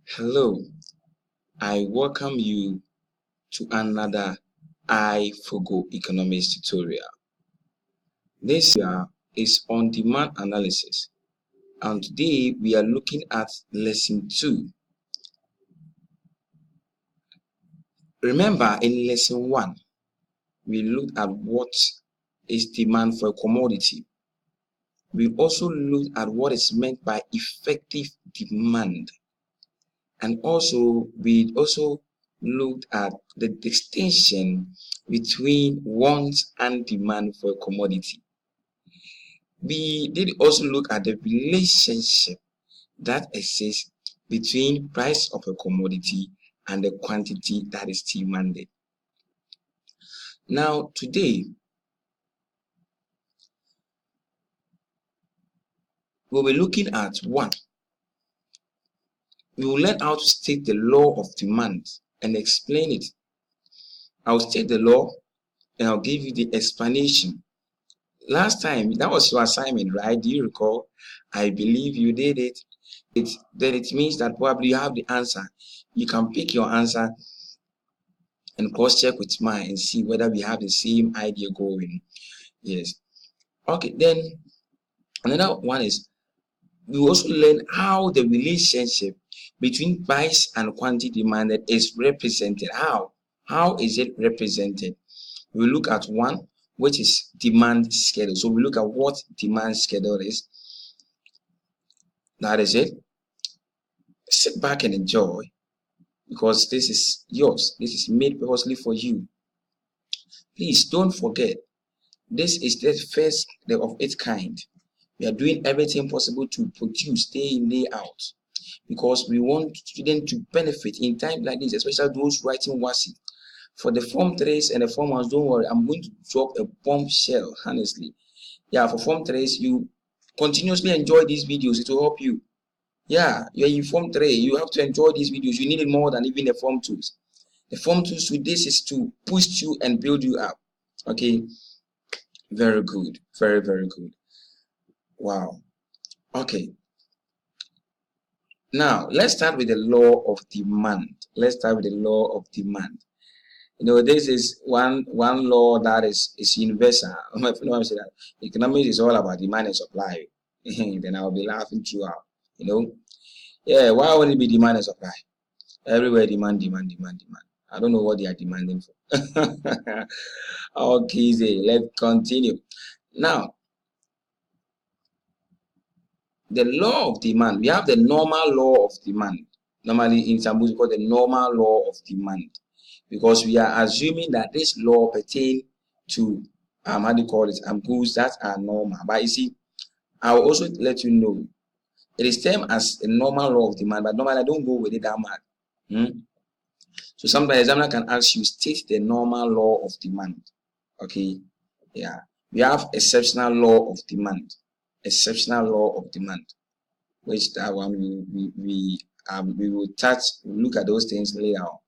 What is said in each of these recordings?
Hello, I welcome you to another iFogo Economics tutorial. This year is on demand analysis, and today we are looking at lesson 2. Remember, in lesson 1, we looked at what is demand for a commodity. We also looked at what is meant by effective demand. And also, we looked at the distinction between want and demand for a commodity. We did also look at the relationship that exists between price of a commodity and the quantity that is demanded. Now, today, we'll be looking at 1. We will learn how to state the law of demand and explain it. I'll state the law and I'll give you the explanation. Last time, that was your assignment, right? Do you recall? I believe you did it. Then it means that probably you have the answer. You can pick your answer and cross-check with mine and see whether we have the same idea going. Yes. Okay, then another one is we also learn how the relationship between price and quantity demanded is represented. How is it represented? We look at 1, which is demand schedule. So we look at what demand schedule is. That is it. Sit back and enjoy, because this is yours. This is made purposely for you. Please don't forget, this is the first of its kind. We are doing everything possible to produce day in, day out, because we want students to benefit in times like this, especially those writing WASSCE. For the Form 3s and the Form 1s, don't worry, I'm going to drop a bombshell, honestly. Yeah, for Form 3s, you continuously enjoy these videos. It will help you. Yeah, you're in Form 3. You have to enjoy these videos. You need it more than even the Form 2s. The Form 2s with this is to boost you and build you up. Okay, very good. Very, very good. Wow. Okay. Now, let's start with the law of demand. Let's start with the law of demand. You know, this is one law that is universal. My friend said that economics is all about demand and supply. Then I'll be laughing throughout. You know, yeah. Why would it be demand and supply? Everywhere demand. I don't know what they are demanding for. Okay, let's continue. Now, the law of demand. We have the normal law of demand. Normally, in some books, we call the normal law of demand, because we are assuming that this law pertains to goods that are normal. But you see, I will also let you know it is termed as a normal law of demand, but normally I don't go with it that much. So sometimes the examiner can ask you, state the normal law of demand. Okay, yeah. We have exceptional law of demand. Exceptional law of demand, which that one we will look at those things later on.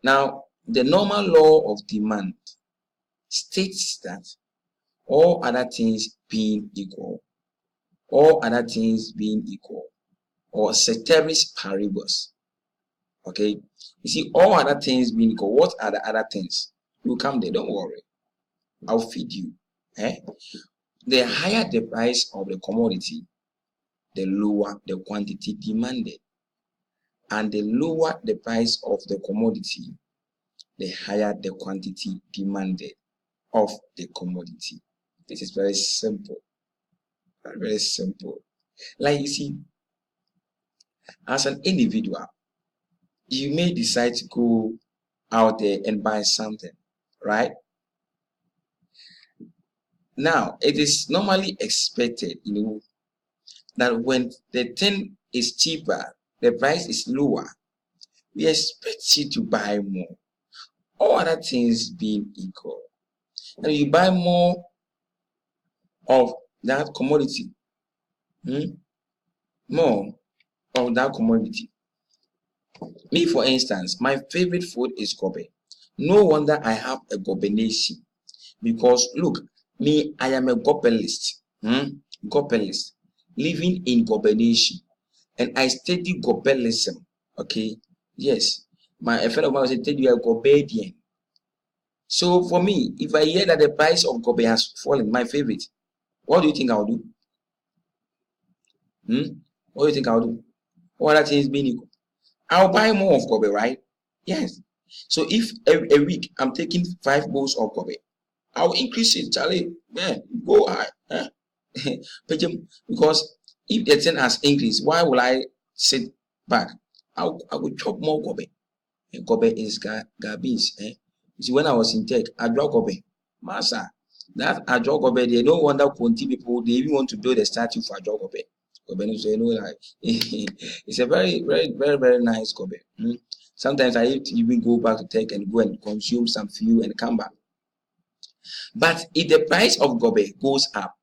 Now, the normal law of demand states that all other things being equal, or ceteris paribus. Okay, you see, all other things being equal, what are the other things? You come there, don't worry, I'll feed you. The higher the price of the commodity, the lower the quantity demanded. And the lower the price of the commodity, the higher the quantity demanded of the commodity. This is very simple. Very, very simple. Like you see, as an individual, you may decide to go out there and buy something, right? Now, it is normally expected, that when the thing is cheaper, the price is lower, we expect you to buy more. All other things being equal, and you buy more of that commodity, more of that commodity. Me, for instance, my favorite food is gobe. No wonder I have a gobe nation, because look, me, I am a gobelist, gobelist, living in gobe nation, and I study gobelism. Okay, yes. A friend of mine said, "Tell you are Gobedian." So for me, if I hear that the price of Gobe has fallen, my favorite, what do you think I'll do? What do you think I'll do? What other things being equal? I'll buy more of Gobe, right? Yes. So if a week I'm taking 5 bowls of Gobe, I'll increase it, Charlie. Yeah, go high. Huh? Because if the thing has increased, why will I sit back? I will chop more Gobe. And Gobe is garbage. See, when I was in tech, I draw Gobe. Massa, that I draw Gobe, they no wonder Conti people, they even want to build a statue for Adjo Gobe. Gobe, so you know, like, it's a very, very, very, very nice Gobe. Sometimes I even go back to tech and go and consume some fuel and come back. But if the price of Gobe goes up,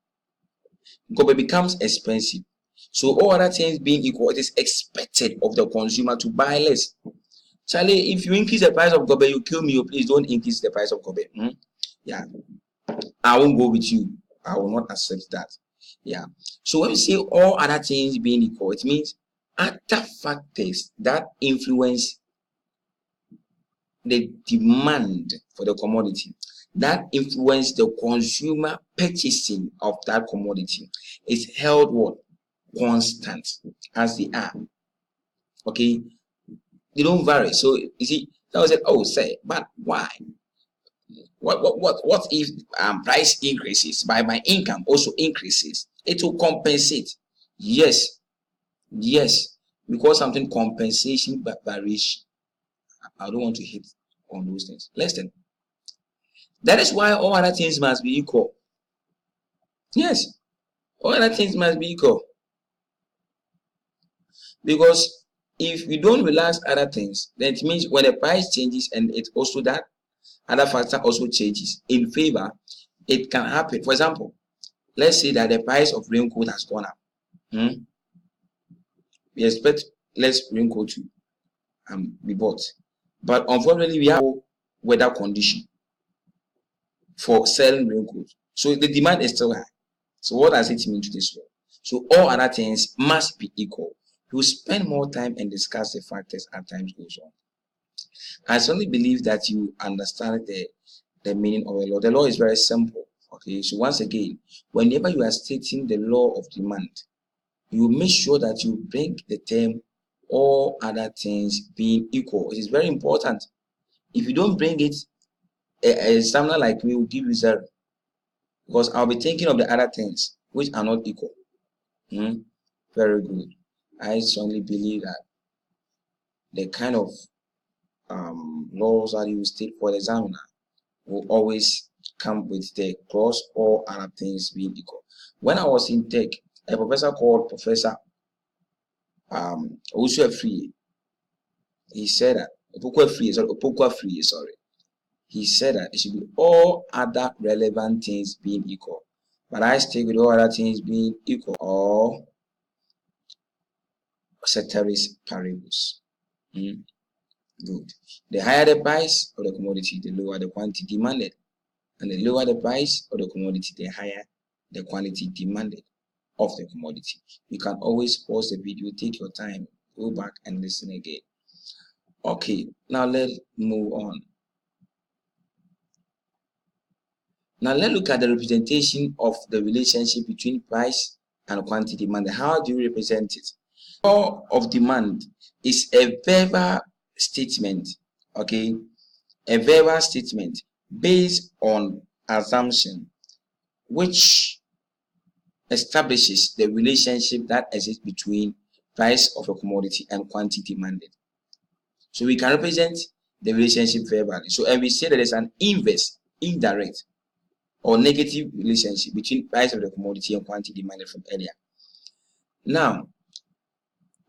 Gobe becomes expensive. So all other things being equal, it is expected of the consumer to buy less. Charlie, if you increase the price of Gobe, you kill me. Please don't increase the price of Gobe. Yeah, I won't go with you. I will not accept that. Yeah. So when we say all other things being equal, it means other factors that influence the demand for the commodity, that influence the consumer purchasing of that commodity, is held what? Constant as they are. Okay, they don't vary. So you see, I was like, oh, say, but why? What if price increases, but my income also increases? It will compensate. Yes, yes, because something compensation but variation. I don't want to hit on those things. Listen, that is why all other things must be equal. Yes, all other things must be equal. Because if we don't relax other things, then it means when the price changes and it also that other factor also changes in favor, it can happen. For example, let's say that the price of raincoat has gone up. We expect less raincoat to be bought. But unfortunately, we have weather condition for selling raincoat. So the demand is still high. So what does it mean to this world? So all other things must be equal. You spend more time and discuss the factors as time goes on. I certainly believe that you understand the meaning of the law. The law is very simple. Okay, so once again, whenever you are stating the law of demand, you make sure that you bring the term all other things being equal. It is very important. If you don't bring it, a examiner like me will give you 0, because I'll be thinking of the other things which are not equal. Very good. I strongly believe that the kind of laws that you state for the examiner will always come with the clause all other things being equal. When I was in tech, a professor called Professor Free, he said that he said that it should be all other relevant things being equal. But I stick with all other things being equal, or ceteris paribus. Good. The higher the price of the commodity, the lower the quantity demanded. And the lower the price of the commodity, the higher the quantity demanded of the commodity. You can always pause the video, take your time, go back and listen again. Okay, now let's move on. Now let's look at the representation of the relationship between price and quantity demand. How do you represent it? Law of demand is a verbal statement, okay? A verbal statement based on assumption, which establishes the relationship that exists between price of a commodity and quantity demanded. So we can represent the relationship verbally. So and we say that there's an inverse, indirect, or negative relationship between price of the commodity and quantity demanded from earlier. Now,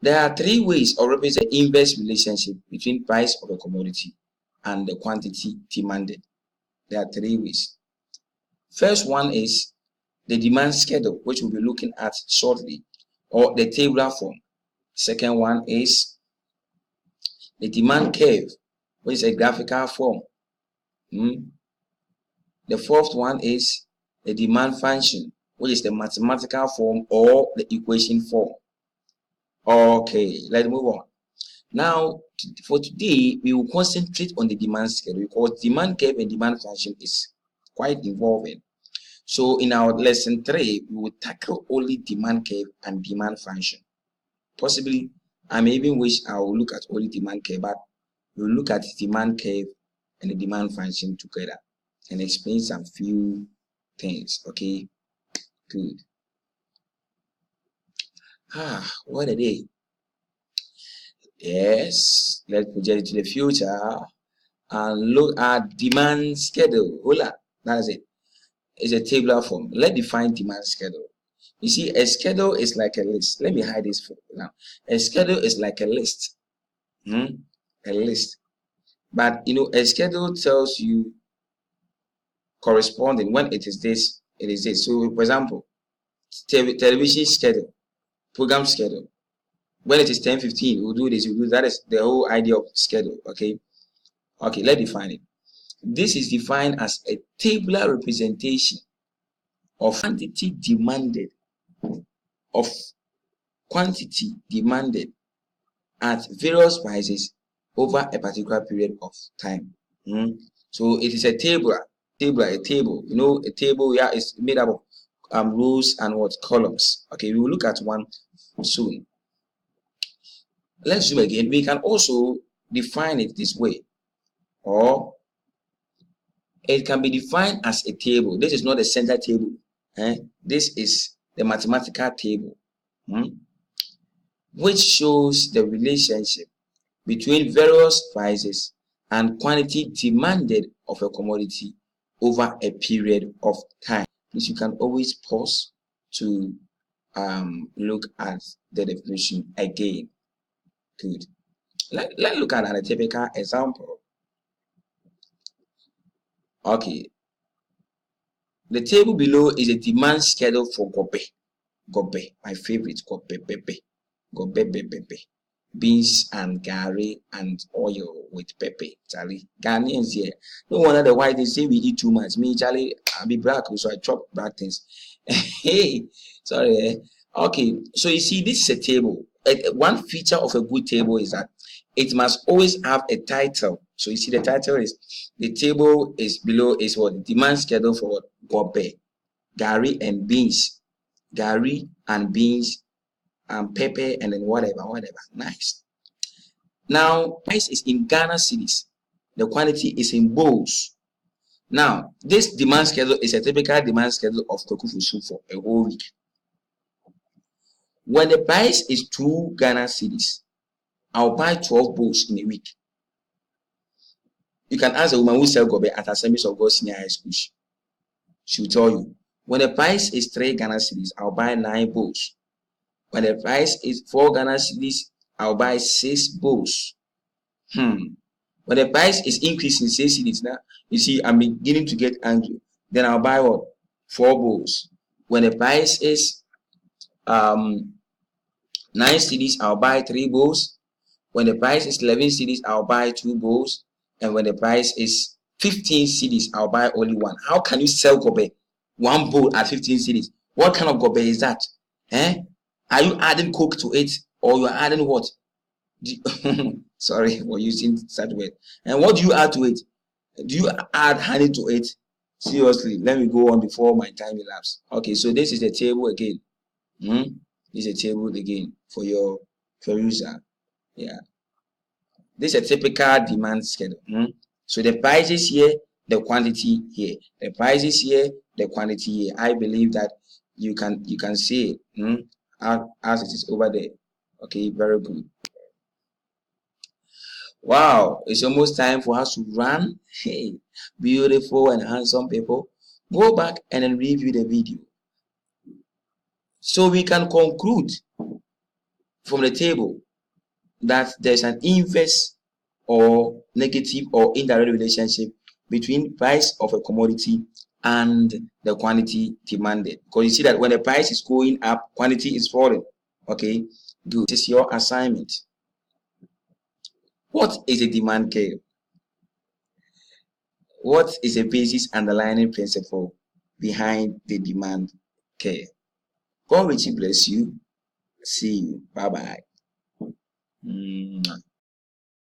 there are 3 ways of representing the inverse relationship between price of a commodity and the quantity demanded. There are 3 ways. First one is the demand schedule, which we'll be looking at shortly, or the tabular form. Second one is the demand curve, which is a graphical form. The fourth one is the demand function, which is the mathematical form or the equation form. Okay, let's move on. Now, for today, we will concentrate on the demand schedule because demand curve and demand function is quite involving. So in our lesson 3, we will tackle only demand curve and demand function. Possibly, I may even wish I will look at only demand curve, but we'll look at the demand curve and the demand function together and explain some few things. Okay, good. What a day. Yes, let's project to the future and look at demand schedule. Hola, that's it. It's a tabular form. Let's define demand schedule. You see, a schedule is like a list. Let me hide this for now. A schedule is like a list. A list. But a schedule tells you corresponding when it is this, it is this. So, for example, television schedule, program schedule. When it is 10:15, we'll do this, we'll do that. Is the whole idea of schedule. Okay, let's define it. This is defined as a tabular representation of quantity demanded at various prices over a particular period of time. So it is a table. A table. A table is made up of rows and columns. Okay, we will look at one soon. Let's zoom again. We can also define it this way, or it can be defined as a table. This is not the center table. This is the mathematical table, which shows the relationship between various prices and quantity demanded of a commodity over a period of time. Please, you can always pause to look at the definition again. Good. Let's look at a typical example. Okay. The table below is a demand schedule for gobe. Gobe, my favorite, gobe. Beans and gari and oil with pepper. Charlie, Ghanaians here. No wonder the white they say we eat too much. Me, Charlie, I be black, so I chop black things. Hey, sorry. Okay, so you see, this is a table. One feature of a good table is that it must always have a title. So you see, the title is the table is below is what demand schedule for gobe, gari and beans, and pepper, and then whatever. Nice. Now, price is in Ghana cedis. The quantity is in bowls. Now, this demand schedule is a typical demand schedule of tokufusu for a whole week. When the price is 2 Ghana cedis, I'll buy 12 bowls in a week. You can ask a woman who sells gobe at Assemblies of God Senior High School. She will tell you. When the price is 3 Ghana cedis, I'll buy 9 bowls. When the price is 4 Ghana cedis, I'll buy 6 bowls. When the price is increasing 6 cedis now, you see, I'm beginning to get angry. Then I'll buy what? 4 bowls. When the price is 9 cedis, I'll buy 3 bowls. When the price is 11 cedis, I'll buy 2 bowls. And when the price is 15 cedis, I'll buy only 1. How can you sell gobe? 1 bowl at 15 cedis. What kind of gobe is that? Are you adding coke to it, or you are adding what? Sorry for using that word. And what do you add to it? Do you add honey to it? Seriously, let me go on before my time elapses. Okay, so this is the table again. This is a table again for your perusal. Yeah. This is a typical demand schedule. So the prices here, the quantity here. The prices here, the quantity here. I believe that you can see it as it is over there. Okay, very good. Wow, it's almost time for us to run. Hey, beautiful and handsome people. Go back and then review the video. So we can conclude from the table that there's an inverse or negative or indirect relationship between price of a commodity and the quantity demanded. Because you see that when the price is going up, quantity is falling. Okay, good. This is your assignment. What is a demand curve? What is the basis underlying principle behind the demand curve? God richly bless you. See you. Bye-bye.